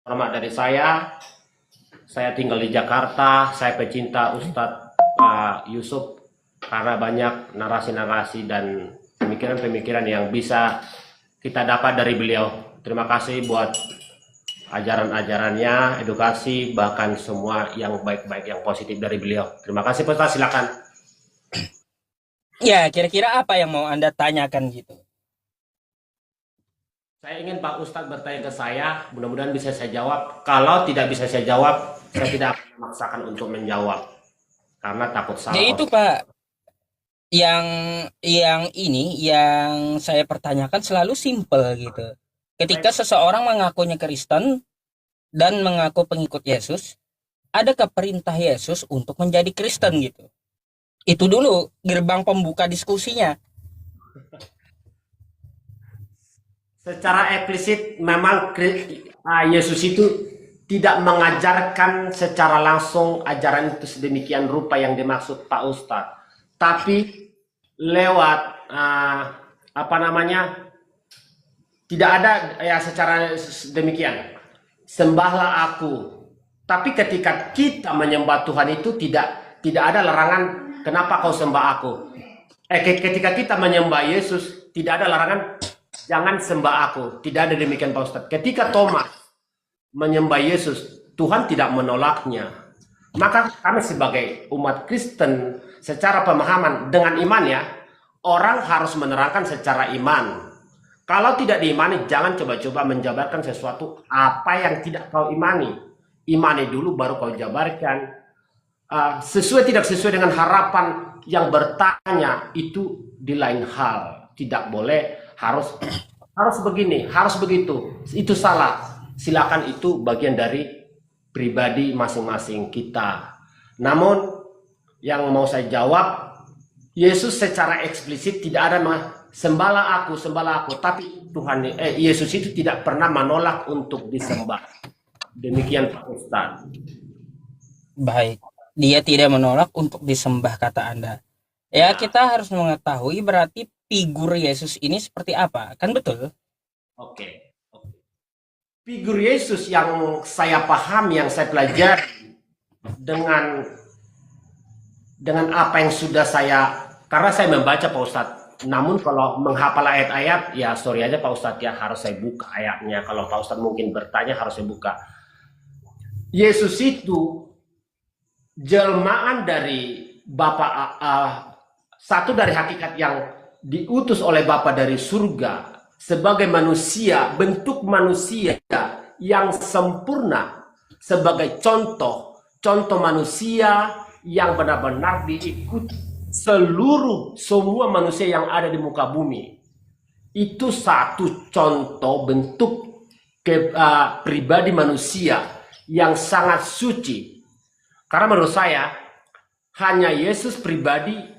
Hormat dari saya tinggal di Jakarta, saya pecinta Ustadz Yusuf karena banyak narasi-narasi dan pemikiran-pemikiran yang bisa kita dapat dari beliau. Terima kasih buat ajaran-ajarannya, edukasi, bahkan semua yang baik-baik, yang positif dari beliau. Terima kasih Ustadz, silakan. Ya, kira-kira apa yang mau Anda tanyakan gitu? Saya ingin Pak Ustadz bertanya ke saya, mudah-mudahan bisa saya jawab. Kalau tidak bisa saya jawab, saya tidak akan memaksakan untuk menjawab karena takut Ya salah itu Ustadz. Pak, yang yang saya pertanyakan selalu simpel gitu. Ketika Baik, seseorang mengakunya Kristen dan mengaku pengikut Yesus, adakah perintah Yesus untuk menjadi Kristen gitu? Itu dulu gerbang pembuka diskusinya. secara eksplisit memang Yesus itu tidak mengajarkan secara langsung ajaran itu sedemikian rupa yang dimaksud Pak Ustadz, tapi lewat apa namanya, tidak ada ya secara demikian. Sembahlah aku. Tapi ketika kita menyembah Tuhan itu tidak ada larangan kenapa kau sembah aku. Ketika kita menyembah Yesus tidak ada larangan jangan sembah aku. Tidak ada demikian Pak Ustadz. Ketika Thomas menyembah Yesus, Tuhan tidak menolaknya. Maka kami sebagai umat Kristen secara pemahaman dengan iman ya, orang harus menerangkan secara iman. Kalau tidak diimani, jangan coba-coba menjabarkan sesuatu apa yang tidak kau imani. Imani dulu baru kau jabarkan. Sesuai tidak sesuai dengan harapan yang bertanya itu di lain hal. Tidak boleh harus begini, harus begitu. Itu salah. Silakan itu bagian dari pribadi masing-masing kita. Namun yang mau saya jawab, Yesus secara eksplisit tidak ada sembahlah aku, tapi Yesus itu tidak pernah menolak untuk disembah. Demikian Pak Ustadz. Baik, dia tidak menolak untuk disembah kata Anda. Ya, Ya, kita harus mengetahui berarti figur Yesus ini seperti apa, kan betul? oke. Figur Yesus yang saya paham, yang saya pelajari dengan apa yang sudah karena saya membaca Pak Ustadz. Namun kalau menghafal ayat-ayat, ya sorry aja Pak Ustadz ya harus saya buka ayatnya. Kalau Pak Ustadz mungkin bertanya harus saya buka. Yesus itu jelmaan dari Bapa, satu dari hakikat yang diutus oleh Bapa dari surga sebagai manusia, bentuk manusia yang sempurna sebagai contoh manusia yang benar-benar diikuti semua manusia yang ada di muka bumi. Itu satu contoh bentuk pribadi manusia yang sangat suci. Karena menurut saya hanya Yesus pribadi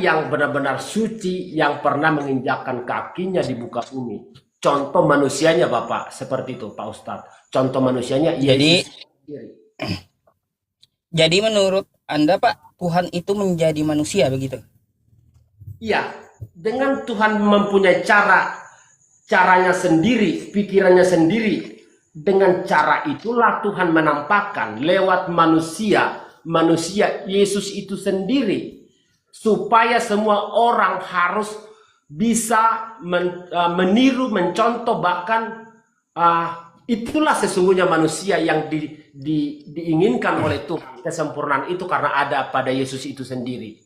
yang benar-benar suci yang pernah menginjakkan kakinya di muka bumi. Contoh manusianya Bapak seperti itu Pak Ustadz. Contoh manusianya Jadi, Yesus sendiri. jadi menurut Anda, Pak, Tuhan itu menjadi manusia begitu? Iya, dengan Tuhan mempunyai caranya sendiri, pikirannya sendiri. Dengan cara itulah Tuhan menampakkan lewat manusia Yesus itu sendiri, supaya semua orang harus bisa meniru, mencontoh, bahkan itulah sesungguhnya manusia yang diinginkan oleh Tuhan. Kesempurnaan itu karena ada pada Yesus itu sendiri.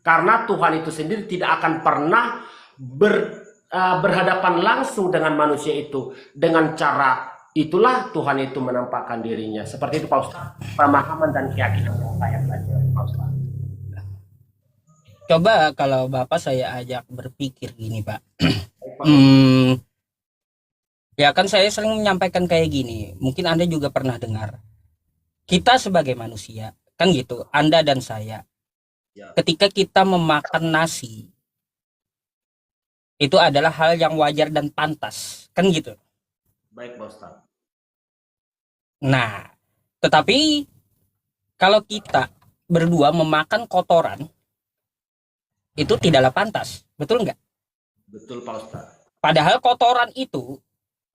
Karena Tuhan itu sendiri tidak akan pernah berhadapan langsung dengan manusia itu. Dengan cara itulah Tuhan itu menampakkan dirinya. Seperti itu Pak Ustaz. Pemahaman dan keyakinan yang saya pelajari Pak Ustaz. Coba kalau Bapak saya ajak berpikir gini, Pak. Baik, Pak Ustaz. Hmm, ya kan saya sering menyampaikan kayak gini. Mungkin Anda juga pernah dengar. Kita sebagai manusia, kan gitu, Anda dan saya. Ya, Ketika kita memakan nasi, itu adalah hal yang wajar dan pantas, kan gitu. baik Pak Ustaz. Nah, tetapi kalau kita berdua memakan kotoran, itu tidaklah pantas, betul nggak? Betul Pak Ustaz. Padahal kotoran itu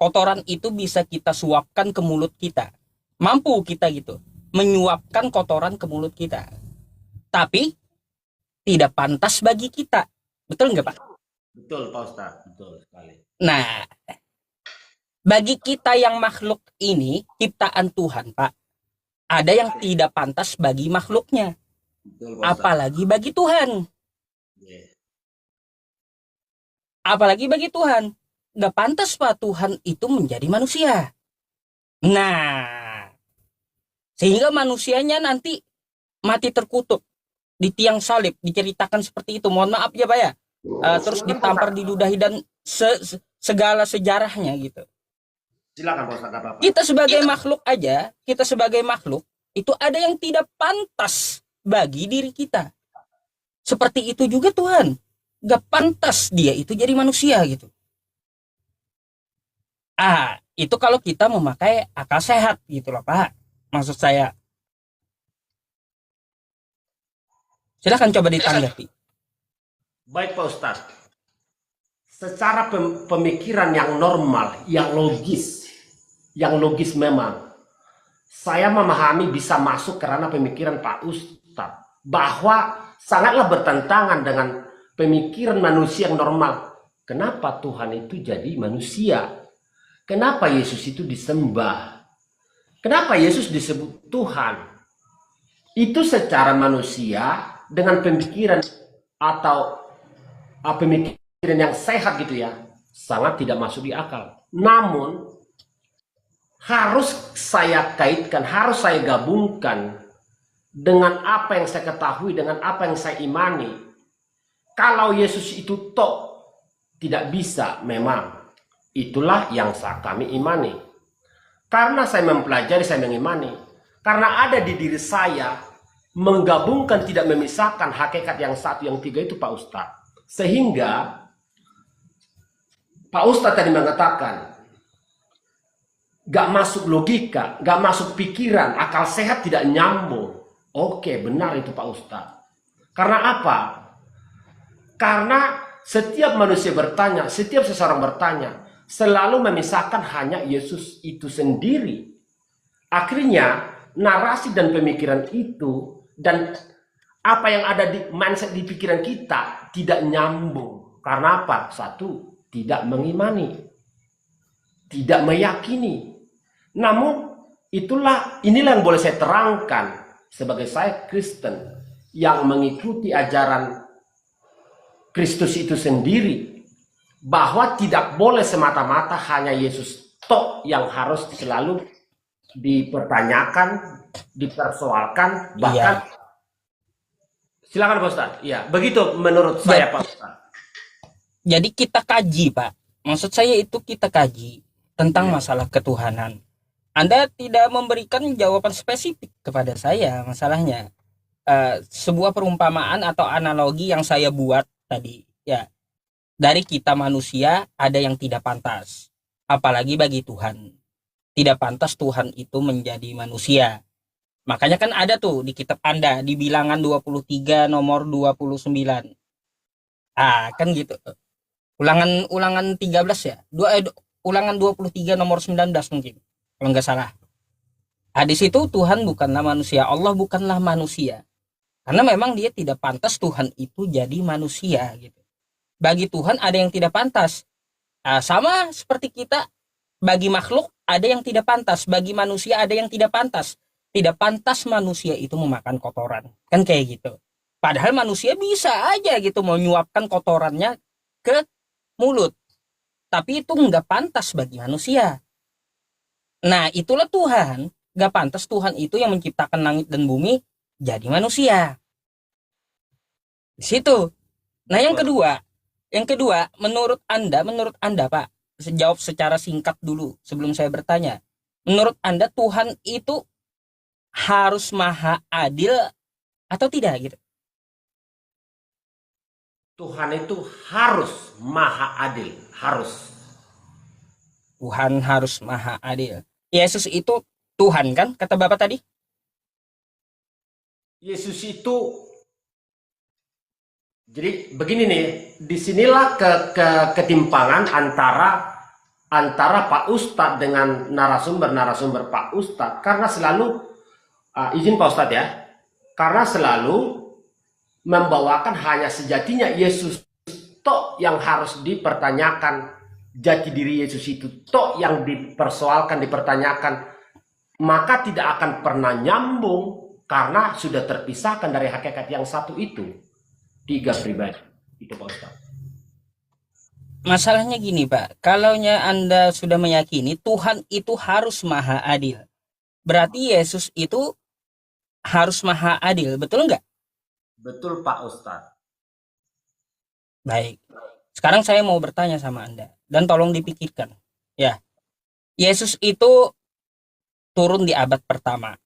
kotoran itu bisa kita suapkan ke mulut kita. Mampu kita gitu, menyuapkan kotoran ke mulut kita. Tapi tidak pantas bagi kita. Betul nggak, Pak? Betul, Pak Ustadz. Betul sekali. Nah, bagi kita yang makhluk ini, ciptaan Tuhan, Pak, ada yang tidak pantas bagi makhluknya. Betul, Pak Ustadz. Apalagi bagi Tuhan. Yeah. Apalagi bagi Tuhan. Nggak pantas, Pak, Tuhan itu menjadi manusia. Nah, sehingga manusianya nanti mati terkutuk di tiang salib, diceritakan seperti itu. Mohon maaf ya, Pak ya. Terus ditampar, diludahi, dan segala sejarahnya gitu. Silakan Pak Ustadz, apa-apa. Kita sebagai makhluk aja, kita sebagai makhluk, itu ada yang tidak pantas bagi diri kita. Seperti itu juga Tuhan. Gak pantas dia itu jadi manusia gitu. Itu kalau kita memakai akal sehat gitu loh, Pak. Maksud saya. Silahkan coba ditanggapi. Baik Pak Ustadz. Secara pemikiran yang normal, yang logis memang, saya memahami bisa masuk karena pemikiran Pak Ustadz bahwa sangatlah bertentangan dengan pemikiran manusia yang normal. Kenapa Tuhan itu jadi manusia? Kenapa Yesus itu disembah? Kenapa Yesus disebut Tuhan? Itu secara manusia dengan pemikiran atau pemikiran yang sehat gitu ya, sangat tidak masuk di akal. Namun harus saya kaitkan, harus saya gabungkan dengan apa yang saya ketahui, dengan apa yang saya imani. Kalau Yesus itu tidak bisa, memang itulah yang kami imani. Karena saya mempelajari, saya mengimani. Karena ada di diri saya, menggabungkan, tidak memisahkan hakikat yang satu, yang tiga itu Pak Ustadz. Sehingga Pak Ustadz tadi mengatakan, gak masuk logika, gak masuk pikiran, akal sehat tidak nyambung. Oke, benar itu Pak Ustadz. Karena apa? Karena setiap manusia bertanya, setiap seseorang bertanya, selalu memisahkan hanya Yesus itu sendiri. Akhirnya narasi dan pemikiran itu dan apa yang ada di mindset, di pikiran kita tidak nyambung. Karena apa? Satu, tidak mengimani, tidak meyakini. Namun inilah yang boleh saya terangkan sebagai saya Kristen yang mengikuti ajaran Kristus itu sendiri, bahwa tidak boleh semata-mata hanya Yesus yang harus selalu dipertanyakan, dipersoalkan, bahkan silakan Pak Ustadz. Ya, begitu menurut saya Pak Ustadz. Jadi kita kaji, Pak. Maksud saya itu kita kaji tentang masalah ketuhanan. Anda tidak memberikan jawaban spesifik kepada saya masalahnya. Sebuah perumpamaan atau analogi yang saya buat tadi, ya. Dari kita manusia ada yang tidak pantas, apalagi bagi Tuhan. Tidak pantas Tuhan itu menjadi manusia. Makanya kan ada tuh di kitab Anda, di Bilangan 23 nomor 29. Kan gitu. Ulangan 13 ya. Ulangan 23 nomor 19 mungkin, kalau nggak salah. Di situ Tuhan bukanlah manusia, Allah bukanlah manusia. Karena memang dia tidak pantas Tuhan itu jadi manusia gitu. Bagi Tuhan ada yang tidak pantas. Sama seperti kita, bagi makhluk ada yang tidak pantas, bagi manusia ada yang tidak pantas. Tidak pantas manusia itu memakan kotoran. Kan kayak gitu. Padahal manusia bisa aja gitu menyuapkan kotorannya ke mulut. Tapi itu nggak pantas bagi manusia. Nah, itulah Tuhan. Nggak pantas Tuhan itu yang menciptakan langit dan bumi jadi manusia. Di situ. Nah, yang kedua, menurut Anda Pak, jawab secara singkat dulu sebelum saya bertanya. Menurut Anda Tuhan itu harus maha adil atau tidak gitu? Tuhan itu harus maha adil, harus. Tuhan harus maha adil. Yesus itu Tuhan kan, kata Bapak tadi? Yesus itu, jadi begini nih, disinilah ketimpangan antara antara Pak Ustadz dengan narasumber Pak Ustadz, karena selalu izin Pak Ustadz ya, karena selalu membawakan hanya sejatinya Yesus tok yang harus dipertanyakan, jati diri Yesus itu tok yang dipersoalkan, dipertanyakan, maka tidak akan pernah nyambung karena sudah terpisahkan dari hakikat yang satu itu. Tiga pribadi itu Pak Ustadz. Masalahnya gini Pak, kalaunya Anda sudah meyakini Tuhan itu harus maha adil, berarti Yesus itu harus maha adil, betul nggak? Betul Pak Ustadz. Baik, sekarang saya mau bertanya sama Anda, dan tolong dipikirkan. Ya, Yesus itu turun di abad pertama,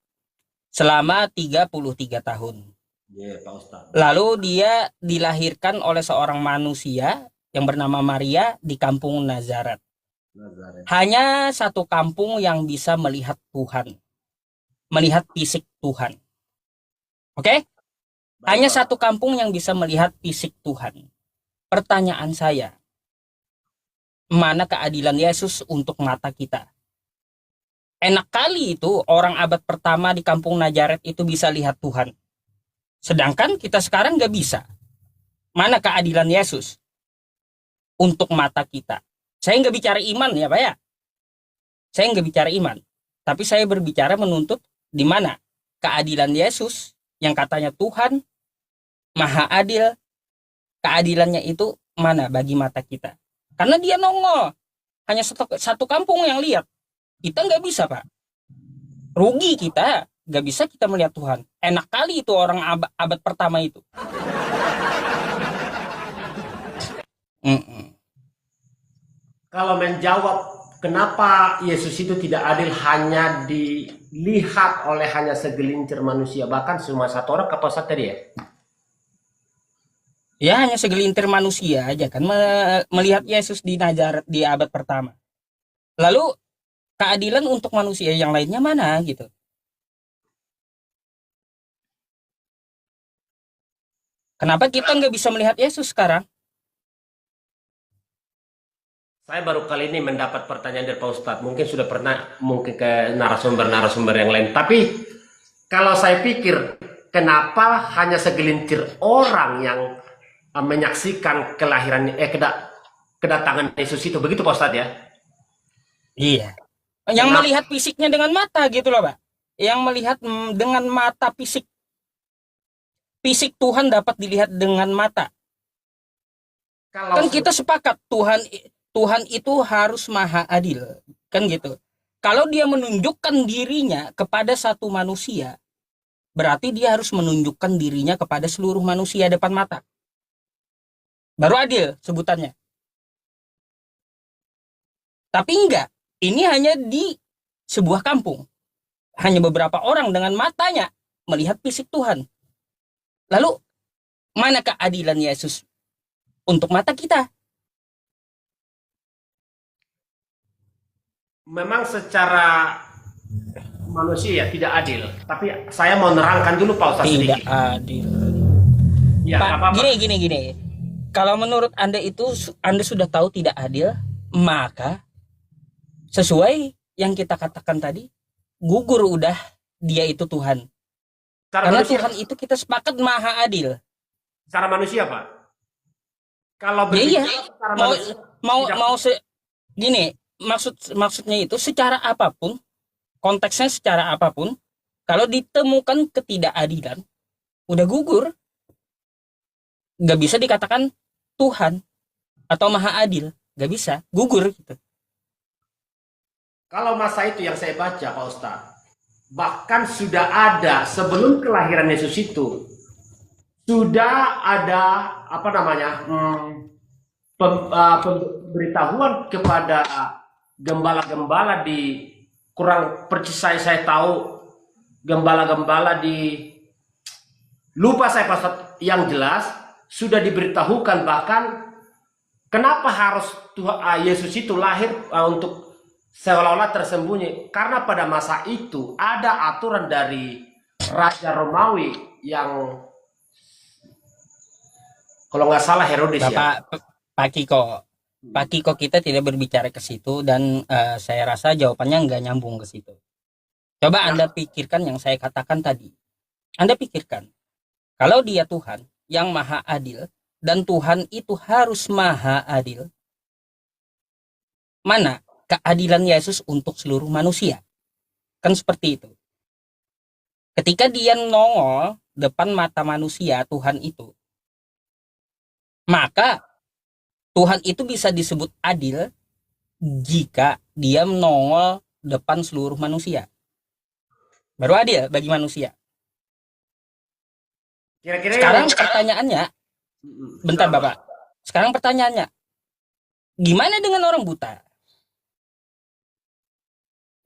selama 33 tahun. Pak Ustadz. Lalu dia dilahirkan oleh seorang manusia yang bernama Maria di kampung Nazaret. Hanya satu kampung yang bisa melihat Tuhan, melihat fisik Tuhan. Oke? Hanya satu kampung yang bisa melihat fisik Tuhan. Pertanyaan saya, mana keadilan Yesus untuk mata kita? Enak kali itu orang abad pertama di kampung Nazaret itu bisa lihat Tuhan. Sedangkan kita sekarang nggak bisa. Mana keadilan Yesus untuk mata kita? Saya nggak bicara iman ya Pak ya. Saya nggak bicara iman. Tapi saya berbicara menuntut di mana keadilan Yesus yang katanya Tuhan maha adil. Keadilannya itu mana bagi mata kita? Karena dia nongol. Hanya satu kampung yang lihat. Kita nggak bisa Pak. Rugi kita. Nggak bisa kita melihat Tuhan. Enak kali itu orang abad pertama itu. Kalau menjawab kenapa Yesus itu tidak adil hanya dilihat oleh hanya segelintir manusia, bahkan cuma satu orang, apa Ustadz tadi ya? Ya hanya segelintir manusia aja kan melihat Yesus di Nazaret di abad pertama. Lalu keadilan untuk manusia yang lainnya mana gitu? Kenapa kita nggak bisa melihat Yesus sekarang? Saya baru kali ini mendapat pertanyaan dari Pak Ustadz. Mungkin sudah pernah mungkin ke narasumber-narasumber yang lain. Tapi kalau saya pikir kenapa hanya segelintir orang yang menyaksikan kelahiran kedatangan Yesus itu, begitu Pak Ustadz ya? Iya. Yang melihat fisiknya dengan mata gitu loh Pak. Yang melihat dengan mata fisik. Fisik Tuhan dapat dilihat dengan mata. Kan kita sepakat Tuhan itu harus maha adil. Kan gitu. Kalau dia menunjukkan dirinya kepada satu manusia, berarti dia harus menunjukkan dirinya kepada seluruh manusia depan mata. Baru adil sebutannya. Tapi enggak. Ini hanya di sebuah kampung. Hanya beberapa orang dengan matanya melihat fisik Tuhan. Lalu, mana keadilan Yesus untuk mata kita? Memang secara manusia tidak adil. Tapi saya mau nerangkan dulu Pak Ustadz sedikit. Tidak adil. Ya, Pak, gini. Kalau menurut Anda itu, Anda sudah tahu tidak adil, maka sesuai yang kita katakan tadi, gugur udah dia itu Tuhan. Karena manusia, Tuhan itu kita sepakat maha adil. Secara manusia Pak. Kalau berbicara secara manusia, gini, maksudnya itu secara apapun, konteksnya secara apapun, kalau ditemukan ketidakadilan, udah gugur. Gak bisa dikatakan Tuhan atau maha adil. Gak bisa, gugur gitu. Kalau masa itu yang saya baca Pak Ustadz, bahkan sudah ada sebelum kelahiran Yesus itu sudah ada pemberitahuan kepada gembala-gembala di kurang persis saya tahu gembala-gembala di lupa saya Pak Ustadz, yang jelas sudah diberitahukan bahkan kenapa harus Yesus itu lahir untuk seolah-olah tersembunyi, karena pada masa itu ada aturan dari Raja Romawi yang kalau nggak salah Herodes ya. Pak Kiko, Pak Kiko, kita tidak berbicara ke situ dan saya rasa jawabannya nggak nyambung ke situ. Coba Anda pikirkan yang saya katakan tadi. Anda pikirkan, kalau dia Tuhan yang maha adil dan Tuhan itu harus maha adil, mana keadilan Yesus untuk seluruh manusia? Kan seperti itu. Ketika dia nongol depan mata manusia, Tuhan itu, maka Tuhan itu bisa disebut adil jika dia menongol depan seluruh manusia. Baru adil bagi manusia. Kira-kira Sekarang yang pertanyaannya, bentar Bapak. Sekarang pertanyaannya, gimana dengan orang buta?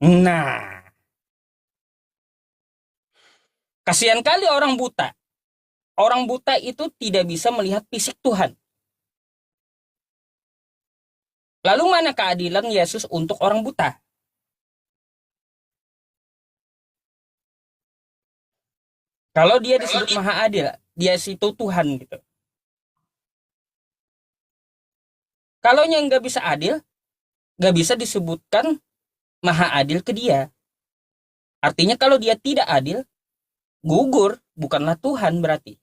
Nah, kasihan kali orang buta. Orang buta itu tidak bisa melihat fisik Tuhan. Lalu mana keadilan Yesus untuk orang buta? Kalau dia disebut maha adil, dia itu Tuhan gitu. Kalau yang nggak bisa adil, nggak bisa disebutkan maha adil ke dia. Artinya kalau dia tidak adil, gugur, bukanlah Tuhan berarti.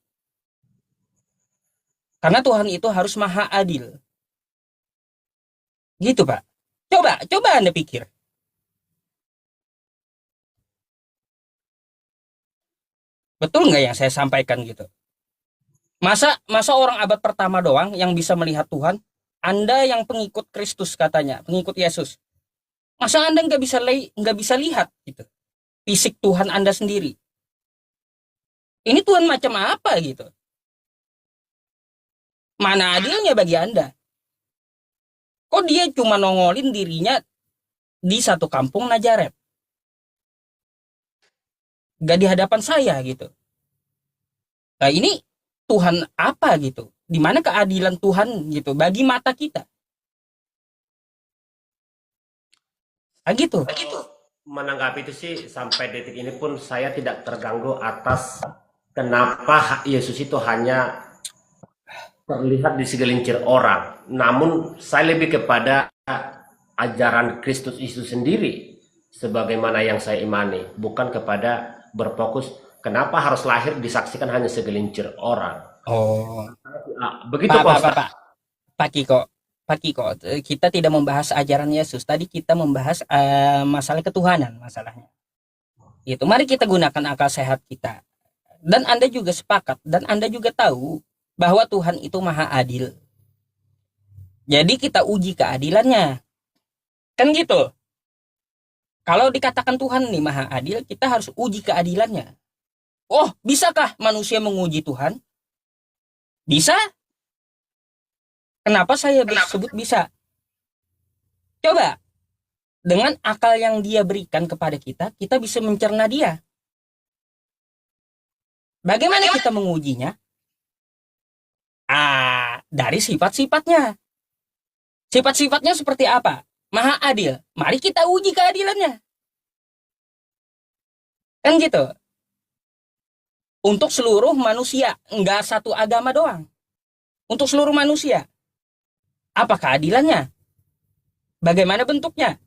Karena Tuhan itu harus maha adil. Gitu Pak. Coba Anda pikir. Betul nggak yang saya sampaikan gitu? Masa orang abad pertama doang yang bisa melihat Tuhan? Anda yang pengikut Kristus katanya, pengikut Yesus. Masa Anda nggak bisa lihat gitu? Fisik Tuhan Anda sendiri. Ini Tuhan macam apa gitu? Mana adilnya bagi Anda? Kok dia cuma nongolin dirinya di satu kampung Nazaret? Gak di hadapan saya gitu. Nah ini Tuhan apa gitu? Di mana keadilan Tuhan gitu bagi mata kita? Nah gitu. menanggapi itu sih sampai detik ini pun saya tidak terganggu atas kenapa Yesus itu hanya terlihat di segelintir orang. Namun saya lebih kepada ajaran Kristus itu sendiri sebagaimana yang saya imani, bukan kepada berfokus kenapa harus lahir disaksikan hanya segelintir orang. Oh, Nah, begitu Pak, Pak Pak, Pak, Ustaz. Pak. Pak Kiko, kita tidak membahas ajaran Yesus. Tadi kita membahas masalah ketuhanan, masalahnya. Itu, mari kita gunakan akal sehat kita. Dan Anda juga sepakat, dan Anda juga tahu bahwa Tuhan itu maha adil. Jadi kita uji keadilannya. Kan gitu. Kalau dikatakan Tuhan nih maha adil, kita harus uji keadilannya. Oh, bisakah manusia menguji Tuhan? Bisa? Kenapa saya sebut bisa? Coba, dengan akal yang dia berikan kepada kita, kita bisa mencerna dia. Bagaimana kita mengujinya? Dari sifat-sifatnya. Sifat-sifatnya seperti apa? Maha adil. Mari kita uji keadilannya. Kan gitu. Untuk seluruh manusia, enggak satu agama doang. Untuk seluruh manusia. Apa keadilannya? Bagaimana bentuknya?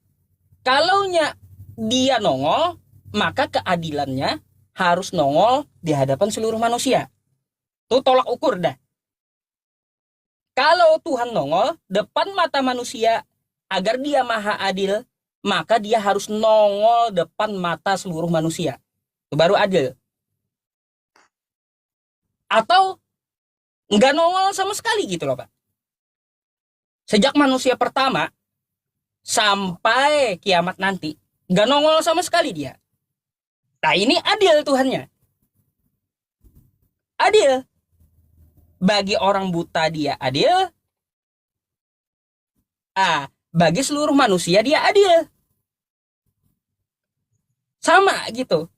Kalaunya dia nongol, maka keadilannya harus nongol di hadapan seluruh manusia. Itu tolak ukur dah. Kalau Tuhan nongol depan mata manusia agar dia maha adil, maka dia harus nongol depan mata seluruh manusia. Itu baru adil. Atau nggak nongol sama sekali gitu loh Pak. Sejak manusia pertama sampai kiamat nanti, nggak nongol sama sekali dia. Nah ini adil Tuhannya. Adil. Bagi orang buta dia adil. Bagi seluruh manusia dia adil. Sama gitu.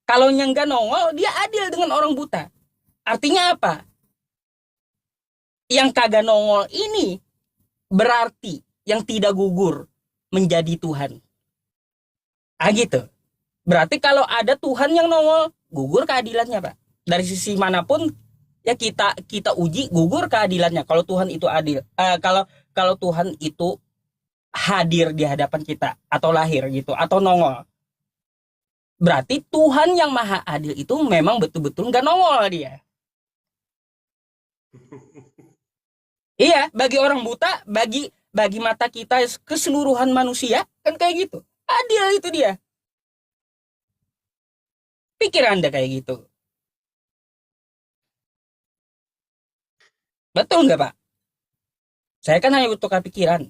Kalau yang nggak nongol, dia adil dengan orang buta. Artinya apa? Yang kagak nongol ini berarti yang tidak gugur menjadi Tuhan. Gitu. Berarti kalau ada Tuhan yang nongol, gugur keadilannya, Pak. Dari sisi manapun ya kita uji gugur keadilannya kalau Tuhan itu adil. kalau Tuhan itu hadir di hadapan kita atau lahir gitu atau nongol. Berarti Tuhan yang maha adil itu memang betul-betul nggak nongol dia. Iya, bagi orang buta, bagi mata kita keseluruhan manusia kan kayak gitu. Adil itu dia. Pikir Anda kayak gitu. Betul nggak, Pak? Saya kan hanya butuh pikiran.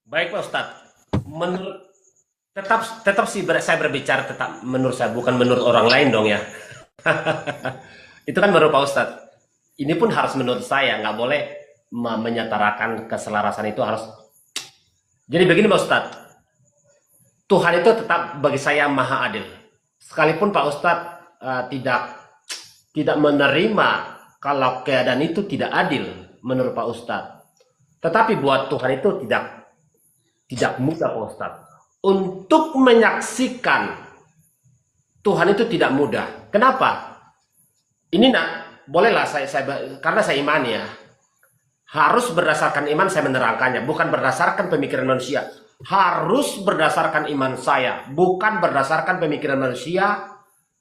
Baik Pak Ustadz, menurut tetap sih saya berbicara tetap menurut saya, bukan menurut orang lain dong ya. Itu kan menurut Pak Ustadz. Ini pun harus menurut saya, nggak boleh menyetarakan keselarasan itu harus. Jadi begini Pak Ustadz, Tuhan itu tetap bagi saya maha adil. Sekalipun Pak Ustadz tidak menerima kalau keadaan itu tidak adil menurut Pak Ustadz. Tetapi buat Tuhan itu tidak mudah Pak Ustadz. Untuk menyaksikan Tuhan itu tidak mudah. Kenapa? Ini bolehlah saya karena saya iman ya. Harus berdasarkan iman saya menerangkannya, bukan berdasarkan pemikiran manusia. Harus berdasarkan iman saya, bukan berdasarkan pemikiran manusia,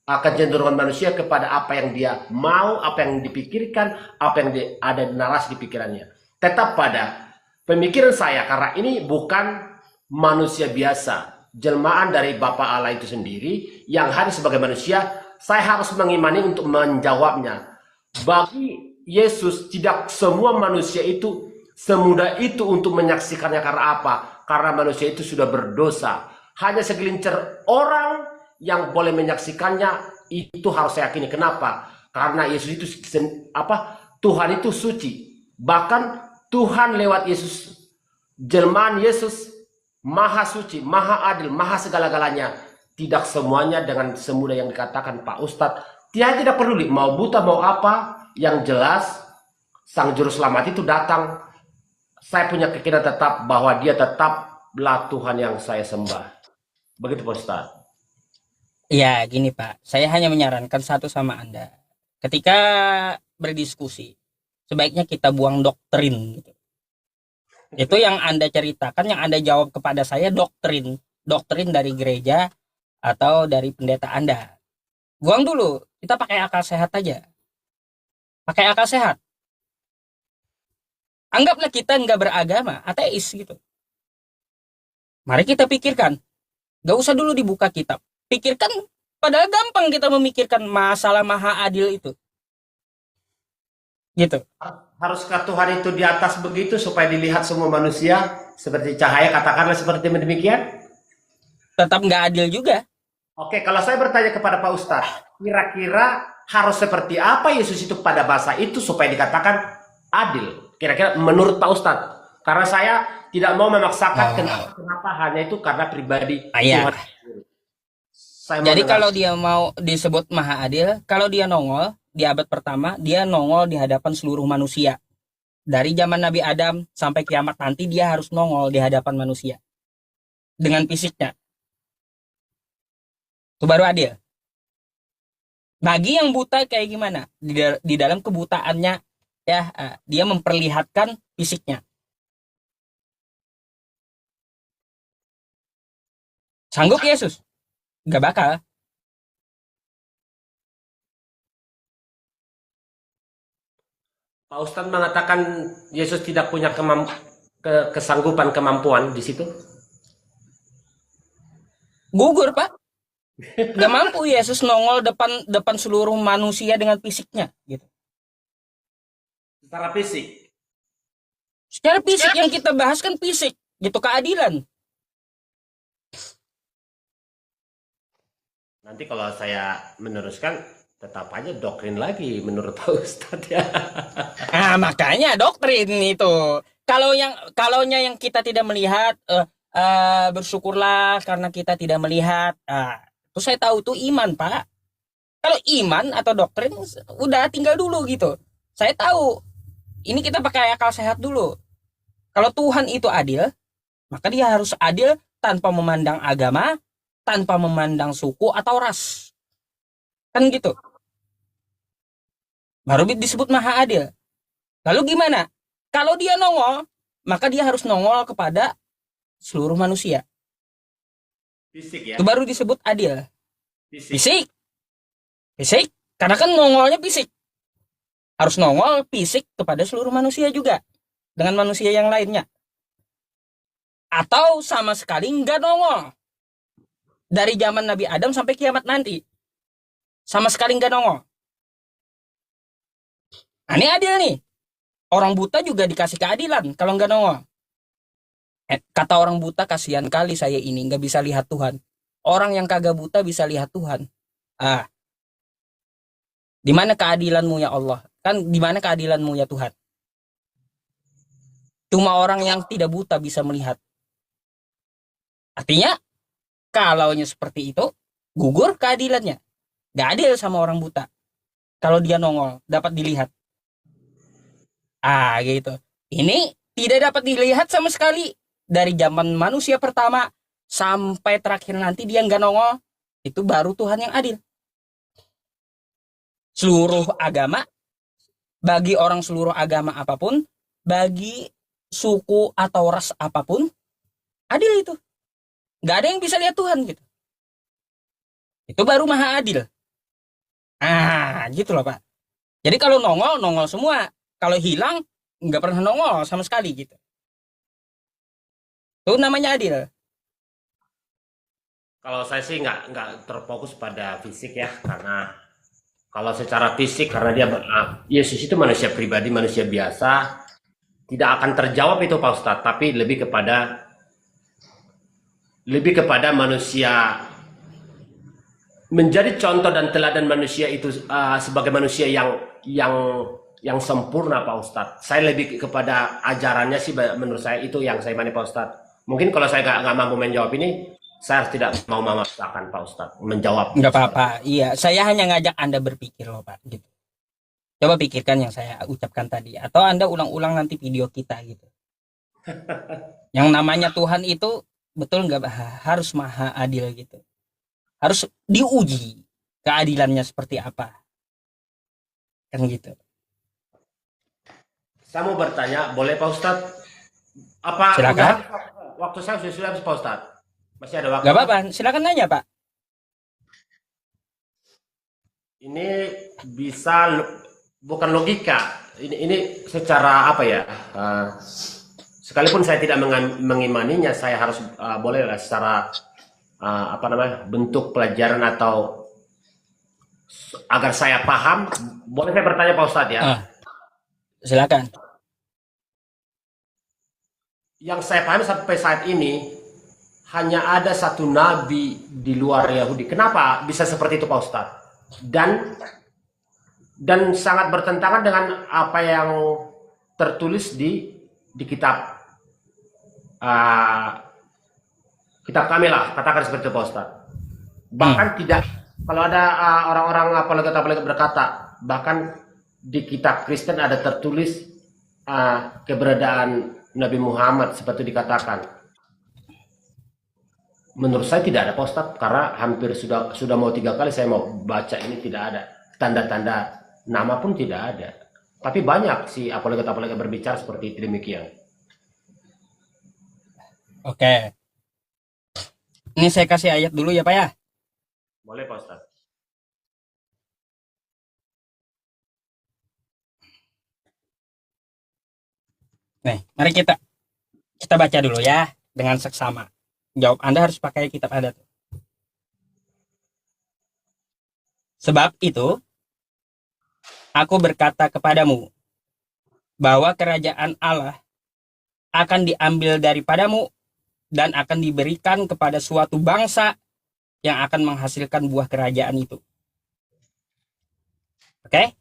kecenderungan manusia kepada apa yang dia mau, apa yang dipikirkan, apa yang ada di narasi di pikirannya. Tetap pada pemikiran saya, karena ini bukan manusia biasa, jelmaan dari Bapa Allah itu sendiri yang hadir sebagai manusia. Saya harus mengimani untuk menjawabnya. Bagi Yesus tidak semua manusia itu semudah itu untuk menyaksikannya. Karena apa? Karena manusia itu sudah berdosa. Hanya segelintir orang yang boleh menyaksikannya, itu harus saya yakini. Kenapa? Karena Yesus itu Tuhan itu suci. Bahkan Tuhan lewat Yesus, jelmaan Yesus maha suci, maha adil, maha segala-galanya. Tidak semuanya dengan semudah yang dikatakan Pak Ustadz. Dia tidak peduli mau buta mau apa. Yang jelas Sang Juru Selamat itu datang. Saya punya keyakinan tetap bahwa dia tetaplah Tuhan yang saya sembah. Begitu Pak Ustadz. Ya, gini Pak. Saya hanya menyarankan satu sama Anda. Ketika berdiskusi, sebaiknya kita buang doktrin gitu. Itu yang Anda ceritakan, yang Anda jawab kepada saya doktrin dari gereja atau dari pendeta Anda. Buang dulu, kita pakai akal sehat aja. Pakai akal sehat. Anggaplah kita nggak beragama, ateis gitu. Mari kita pikirkan. Gak usah dulu dibuka kitab. Pikirkan, padahal gampang kita memikirkan masalah maha adil itu. Gitu. Haruskah Tuhan itu di atas begitu supaya dilihat semua manusia seperti cahaya, katakanlah seperti demikian? Tetap nggak adil juga. Oke, kalau saya bertanya kepada Pak Ustadz, kira-kira harus seperti apa Yesus itu pada masa itu supaya dikatakan adil? Kira-kira menurut Pak Ustadz? Karena saya tidak mau memaksakan kenapa hanya itu karena pribadi Tuhan. Jadi kalau dia mau disebut maha adil, kalau dia nongol di abad pertama, dia nongol di hadapan seluruh manusia. Dari zaman Nabi Adam sampai kiamat nanti dia harus nongol di hadapan manusia. Dengan fisiknya. Itu baru adil. Bagi yang buta kayak gimana? Di dalam kebutaannya ya dia memperlihatkan fisiknya. Sanggup Yesus? Gak bakal. Pak Ustadz mengatakan Yesus tidak punya kesanggupan, kemampuan di situ. Gugur Pak. Gak mampu Yesus nongol depan seluruh manusia dengan fisiknya gitu. Secara fisik. Secara fisik yang kita bahas kan fisik, gitu, keadilan. Nanti kalau saya meneruskan tetap aja doktrin lagi menurut Pak Ustadz ya. Nah, makanya doktrin itu. Kalaunya yang kita tidak melihat, bersyukurlah karena kita tidak melihat. Itu saya tahu itu iman, Pak. Kalau iman atau doktrin udah tinggal dulu gitu. Saya tahu. Ini kita pakai akal sehat dulu. Kalau Tuhan itu adil, maka dia harus adil tanpa memandang agama, tanpa memandang suku atau ras. Kan gitu. Baru disebut maha adil. Lalu gimana? Kalau dia nongol, maka dia harus nongol kepada seluruh manusia. Fisik ya. Itu baru disebut adil. Fisik. Fisik. Fisik. Karena kan nongolnya fisik. Harus nongol fisik kepada seluruh manusia juga. Dengan manusia yang lainnya. Atau sama sekali nggak nongol. Dari zaman Nabi Adam sampai kiamat nanti. Sama sekali nggak nongol. Nah, ini adil nih. Orang buta juga dikasih keadilan kalau nggak nongol. Kata orang buta, kasihan kali saya ini nggak bisa lihat Tuhan. Orang yang kagak buta bisa lihat Tuhan. Ah, di mana keadilanmu ya Allah? Kan di mana keadilanmu ya Tuhan? Cuma orang yang tidak buta bisa melihat. Artinya, kalaunya seperti itu, gugur keadilannya. Gak adil sama orang buta. Kalau dia nongol, dapat dilihat. Ah, gitu. Ini tidak dapat dilihat sama sekali. Dari zaman manusia pertama sampai terakhir nanti dia nggak nongol. Itu baru Tuhan yang adil. Seluruh agama, bagi orang seluruh agama apapun, bagi suku atau ras apapun, adil itu. Nggak ada yang bisa lihat Tuhan gitu. Itu baru maha adil. Ah, gitu loh Pak. Jadi kalau nongol, nongol semua. Kalau hilang, nggak pernah nongol sama sekali gitu. Itu namanya adil. Kalau saya sih nggak terfokus pada fisik ya, karena kalau secara fisik karena dia Yesus itu manusia pribadi, manusia biasa, tidak akan terjawab itu Pak Ustadz, tapi lebih kepada manusia menjadi contoh dan teladan manusia itu sebagai manusia yang sempurna Pak Ustadz. Saya lebih kepada ajarannya sih, menurut saya itu yang saya imani Pak Ustadz. Mungkin kalau saya nggak mampu menjawab ini, saya harus tidak mau memaksakan Pak Ustadz menjawab. Nggak apa-apa. Iya, saya hanya ngajak Anda berpikir loh Pak. Gitu. Coba pikirkan yang saya ucapkan tadi. Atau Anda ulang-ulang nanti video kita gitu. Yang namanya Tuhan itu betul nggak harus maha adil gitu. Harus diuji keadilannya seperti apa. Kan gitu. Saya mau bertanya, boleh Pak Ustadz? Apa Silakan. waktu saya sudah habis Pak Ustadz? Masih ada waktu? Gak apa-apa, silakan nanya Pak. Ini bisa bukan logika. Ini secara apa ya? Sekalipun saya tidak mengimaninya, saya harus bolehlah secara apa namanya, bentuk pelajaran atau agar saya paham. Boleh saya bertanya Pak Ustadz ya? Silakan. Yang saya pahami sampai saat ini hanya ada satu nabi di luar Yahudi. Kenapa bisa seperti itu Pak Ustadz? Dan sangat bertentangan dengan apa yang tertulis di kitab kitab kami lah, katakan seperti itu Pak Ustadz. Bahkan tidak, kalau ada orang-orang apologet berkata, bahkan di kitab Kristen ada tertulis keberadaan Nabi Muhammad seperti dikatakan. Menurut saya tidak ada Pak Ustadz, karena hampir sudah mau 3 kali saya mau baca ini, tidak ada tanda-tanda nama pun tidak ada. Tapi banyak si apologet berbicara seperti itu, demikian. Oke. Ini saya kasih ayat dulu ya Pak ya. Boleh Pak Ustadz. Nih, mari kita baca dulu ya dengan seksama. Jawab Anda harus pakai kitab adat. Sebab itu, aku berkata kepadamu bahwa kerajaan Allah akan diambil daripadamu dan akan diberikan kepada suatu bangsa yang akan menghasilkan buah kerajaan itu. Oke?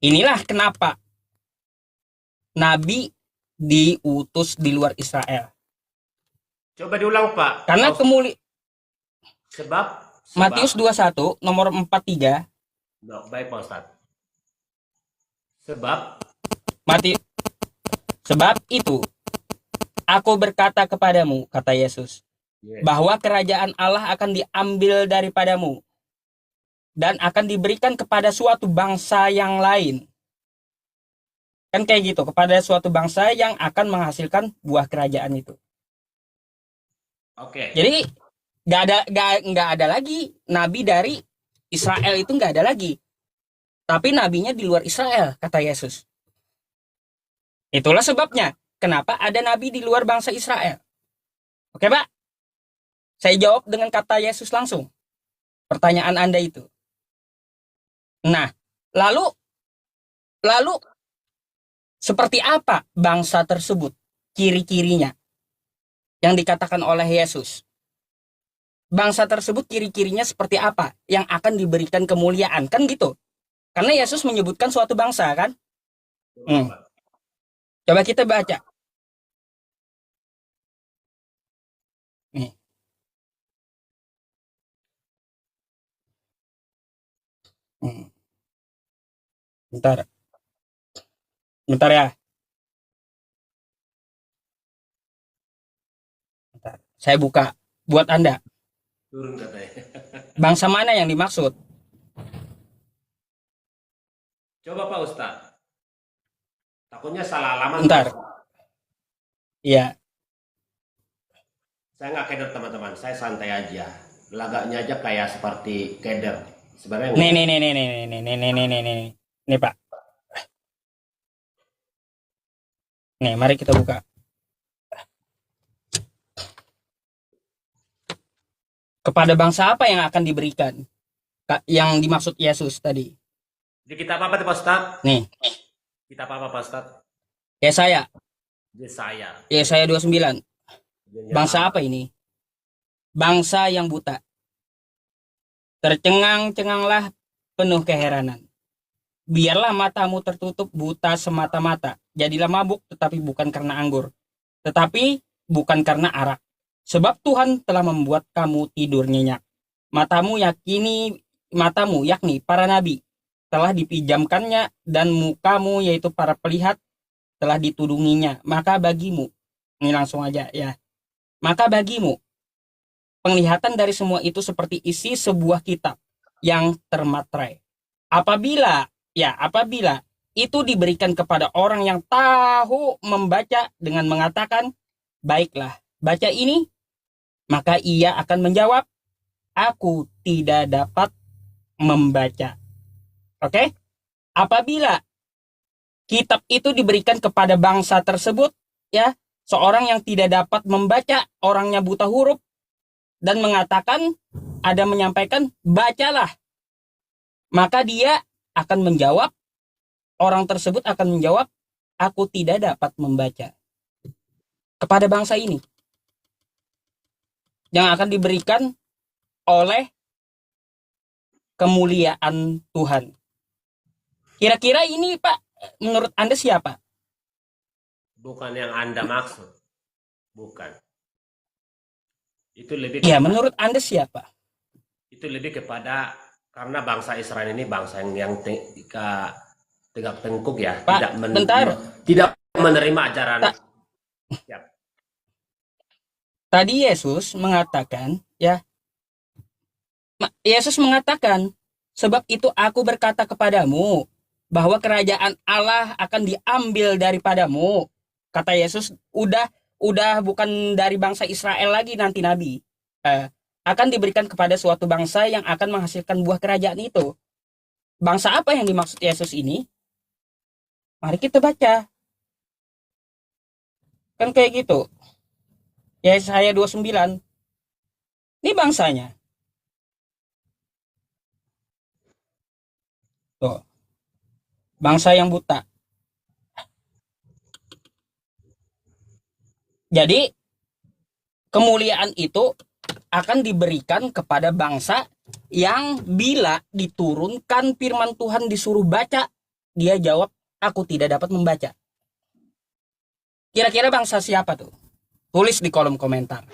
Inilah kenapa Nabi diutus di luar Israel. Coba diulang Pak. Karena sebab Matius 21 nomor 43. Baik Pak Ustadz. Sebab itu aku berkata kepadamu, kata Yesus, bahwa kerajaan Allah akan diambil daripadamu dan akan diberikan kepada suatu bangsa yang lain. Kan kayak gitu, kepada suatu bangsa yang akan menghasilkan buah kerajaan itu. Oke. Jadi nggak ada lagi nabi dari Israel, itu nggak ada lagi. Tapi nabinya di luar Israel, kata Yesus. Itulah sebabnya kenapa ada nabi di luar bangsa Israel. Oke, Pak? Saya jawab dengan kata Yesus langsung. Pertanyaan Anda itu. Nah, lalu lalu seperti apa bangsa tersebut? Ciri-cirinya yang dikatakan oleh Yesus. Bangsa tersebut ciri-cirinya seperti apa yang akan diberikan kemuliaan, kan gitu. Karena Yesus menyebutkan suatu bangsa, kan? Coba kita baca. Nih. Bentar. Bentar ya. Bentar. Saya buka buat Anda. Turun katanya. Bangsa mana yang dimaksud? Coba Pak Ustadz. Takutnya salah alamat. Bentar. Iya. Saya nggak keder teman-teman, saya santai aja. Lagaknya aja kayak seperti keder. Sebenarnya Nih, enggak. nih, nih, nih, nih, nih, nih, nih, nih, nih, nih. Nih, Pak. Nih, mari kita buka. Kepada bangsa apa yang akan diberikan? Yang dimaksud Yesus tadi. Di kitab apa tuh Pak Ustadz? Nih, Kitab apa Pak Ustadz? Yesaya. Yesaya. Yesaya 29. Yang Bangsa apa ini? Bangsa yang buta. Tercengang-cenganglah penuh keheranan. Biarlah matamu tertutup buta semata-mata. Jadilah mabuk tetapi bukan karena anggur. Tetapi bukan karena arak. Sebab Tuhan telah membuat kamu tidur nyenyak. Matamu yakni para nabi telah dipijamkannya, dan mukamu yaitu para pelihat telah ditudunginya. Maka bagimu, ini langsung aja ya. Maka bagimu penglihatan dari semua itu seperti isi sebuah kitab yang termatrai. Apabila itu diberikan kepada orang yang tahu membaca dengan mengatakan, baiklah, baca ini, maka ia akan menjawab, aku tidak dapat membaca. Oke? Apabila kitab itu diberikan kepada bangsa tersebut, ya, seorang yang tidak dapat membaca, orangnya buta huruf, dan mengatakan, ada menyampaikan, bacalah. Maka dia akan menjawab, orang tersebut akan menjawab, aku tidak dapat membaca. Kepada bangsa ini yang akan diberikan oleh kemuliaan Tuhan. Kira-kira ini Pak, menurut Anda siapa? bukan yang Anda maksud. Bukan. Itu lebih Ya, kepada, menurut Anda siapa? itu lebih kepada karena bangsa Israel ini bangsa yang tegak tengkuk ya, Pak, bentar. tidak menerima ajaran. Ya. Tadi Yesus mengatakan, ya, Yesus mengatakan, sebab itu aku berkata kepadamu, bahwa kerajaan Allah akan diambil daripadamu. Kata Yesus, udah bukan dari bangsa Israel lagi nanti nabi. Akan diberikan kepada suatu bangsa yang akan menghasilkan buah kerajaan itu. Bangsa apa yang dimaksud Yesus ini? Mari kita baca. Kan kayak gitu. Yesaya 29. Ini bangsanya. Tuh. Bangsa yang buta. Jadi kemuliaan itu akan diberikan kepada bangsa yang bila diturunkan firman Tuhan disuruh baca, dia jawab, aku tidak dapat membaca. Kira-kira bangsa siapa tuh? Tulis di kolom komentar.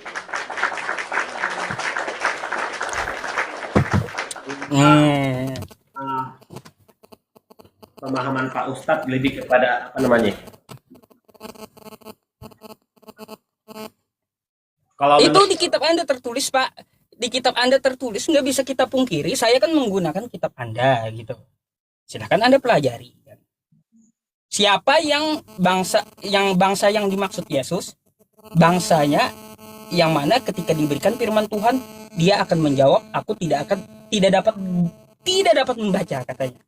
Pemahaman Pak Ustadz lebih kepada apa namanya? Kalau Itu di kitab Anda tertulis, Pak. Di kitab Anda tertulis, nggak bisa kita pungkiri. Saya kan menggunakan kitab Anda gitu. Silahkan Anda pelajari. Siapa yang bangsa yang dimaksud Yesus? Bangsanya yang mana ketika diberikan firman Tuhan, dia akan menjawab, aku tidak dapat tidak dapat membaca, katanya.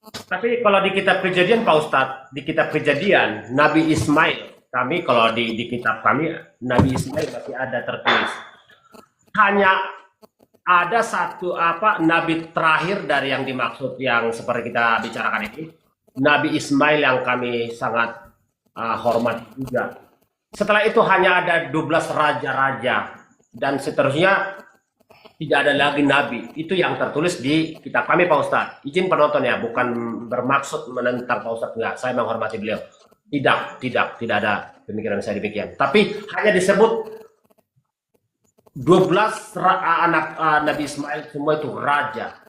Tapi kalau di kitab Kejadian Pak Ustadz, di kitab Kejadian Nabi Ismail, kami kalau di kitab kami Nabi Ismail masih ada tertulis. Hanya ada satu nabi terakhir dari yang dimaksud yang seperti kita bicarakan ini, Nabi Ismail yang kami sangat hormati juga. Setelah itu hanya ada 12 raja-raja dan seterusnya, tidak ada lagi nabi. Itu yang tertulis di kitab kami Pak Ustadz. Izin penonton ya, bukan bermaksud menentang Pak Ustadz, enggak. Saya menghormati beliau. Tidak ada pemikiran saya demikian. Tapi hanya disebut 12 anak Nabi Ismail, semua itu raja.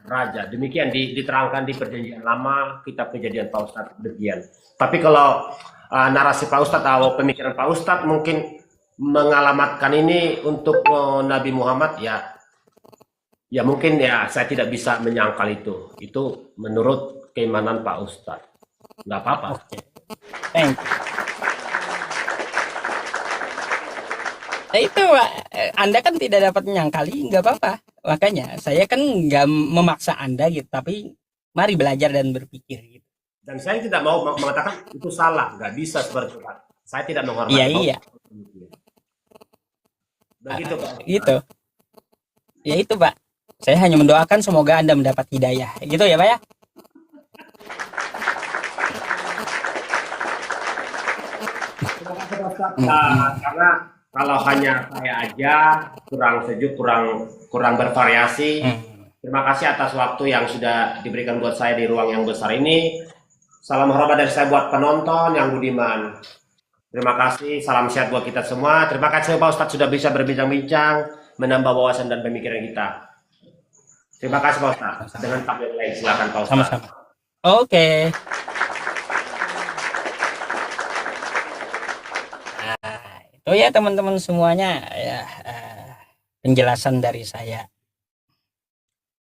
Demikian diterangkan di Perjanjian Lama, kitab Kejadian Pak Ustadz demikian. Tapi kalau narasi Pak Ustadz atau pemikiran Pak Ustadz mungkin mengalamatkan ini untuk Nabi Muhammad, ya mungkin ya saya tidak bisa menyangkal itu. Itu menurut keimanan Pak Ustadz. Nggak apa-apa. Oke. Thank you. Nah, itu Pak, Anda kan tidak dapat menyangkali, nggak apa-apa. Makanya saya kan nggak memaksa Anda gitu, tapi mari belajar dan berpikir gitu. Dan saya tidak mau mengatakan itu salah, nggak bisa seperti itu Pak. Saya tidak menghormati Iya Pak iya, Ustadz. Begitu Pak. gitu. Ya itu Pak. Saya hanya mendoakan semoga Anda mendapat hidayah. Gitu ya Pak ya. Terima kasih Pak Ustadz. Karena kalau hanya saya aja kurang sejuk, kurang bervariasi. Terima kasih atas waktu yang sudah diberikan buat saya di ruang yang besar ini. Salam hormat dari saya buat penonton yang budiman. Terima kasih, salam sehat buat kita semua. Terima kasih Pak Ustadz sudah bisa berbincang-bincang, menambah wawasan dan pemikiran kita. Terima kasih Pak Ustadz. Dengan tamu lain, silakan Pak Ustadz. Sama-sama. Oke. Nah, itu ya teman-teman semuanya ya, penjelasan dari saya.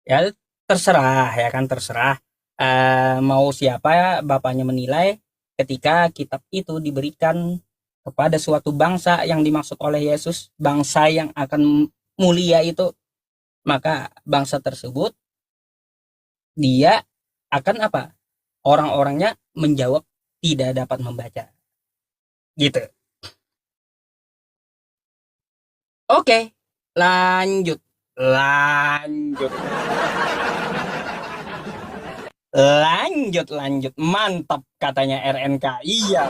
Ya terserah ya kan, terserah mau siapa bapaknya menilai ketika kitab itu diberikan kepada suatu bangsa yang dimaksud oleh Yesus, bangsa yang akan mulia itu, maka bangsa tersebut dia akan apa? Orang-orangnya menjawab tidak dapat membaca. Gitu. Oke, lanjut. Lanjut. Lanjut. Mantap katanya RNK. Iya.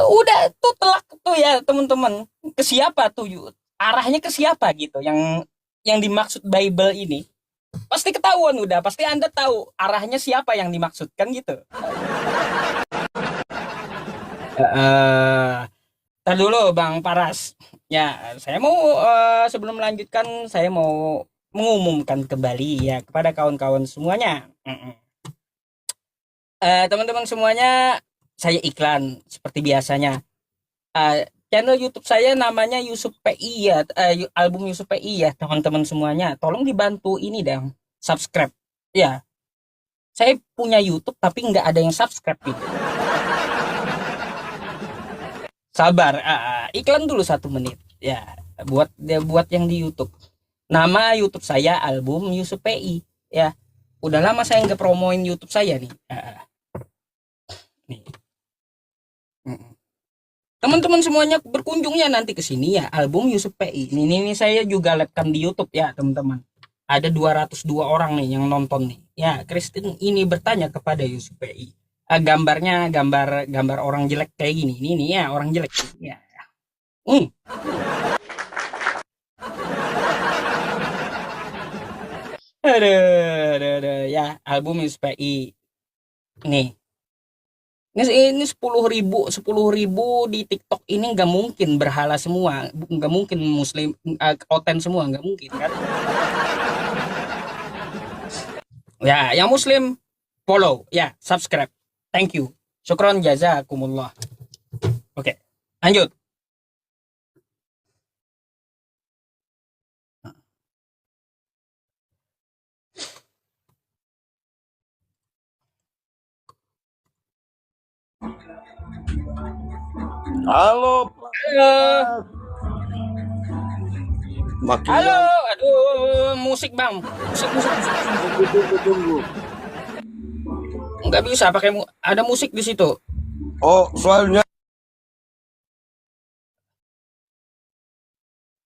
Udah tuh telak tuh ya teman-teman. Ke siapa tuh? Arahnya ke siapa gitu yang dimaksud Bible ini? Pasti ketahuan udah, pasti Anda tahu arahnya siapa yang dimaksudkan gitu. Tar dulu Bang Paras. Ya, saya mau sebelum melanjutkan saya mau mengumumkan kembali ya kepada kawan-kawan semuanya. Teman-teman semuanya, saya iklan seperti biasanya. Channel YouTube saya namanya Yusuf PI ya, album Yusuf PI ya teman-teman semuanya. Tolong dibantu ini dong, subscribe. Ya, saya punya YouTube tapi nggak ada yang subscribe gitu. Sabar, iklan dulu 1 menit ya, buat yang di YouTube. Nama YouTube saya album Yusuf PI ya. Udah lama saya nggak promoin YouTube saya nih. Nih. Teman-teman semuanya berkunjungnya nanti ke sini ya, album Yusuf PI. Ini saya juga live-kan di YouTube ya, teman-teman. Ada 202 orang nih yang nonton nih. Ya, Kristen ini bertanya kepada Yusuf PI. Gambarnya gambar orang jelek kayak gini. Ini ya, orang jelek. Ya. Aduh, ya, album Yusuf PI. Nih. Ini 10.000 di TikTok ini nggak mungkin berhala semua, nggak mungkin muslim oten semua, nggak mungkin kan? Ya, yang muslim follow, ya subscribe, thank you, syukron jazakumullah. Oke, lanjut. Halo, Pak. Halo, Makin halo, lama. aduh, musik bang, musik. Tunggu. Nggak bisa pakai ada musik di situ. Oh, soalnya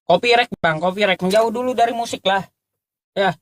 Copyright bang, copyright. Menjauh dulu dari musik lah. Ya,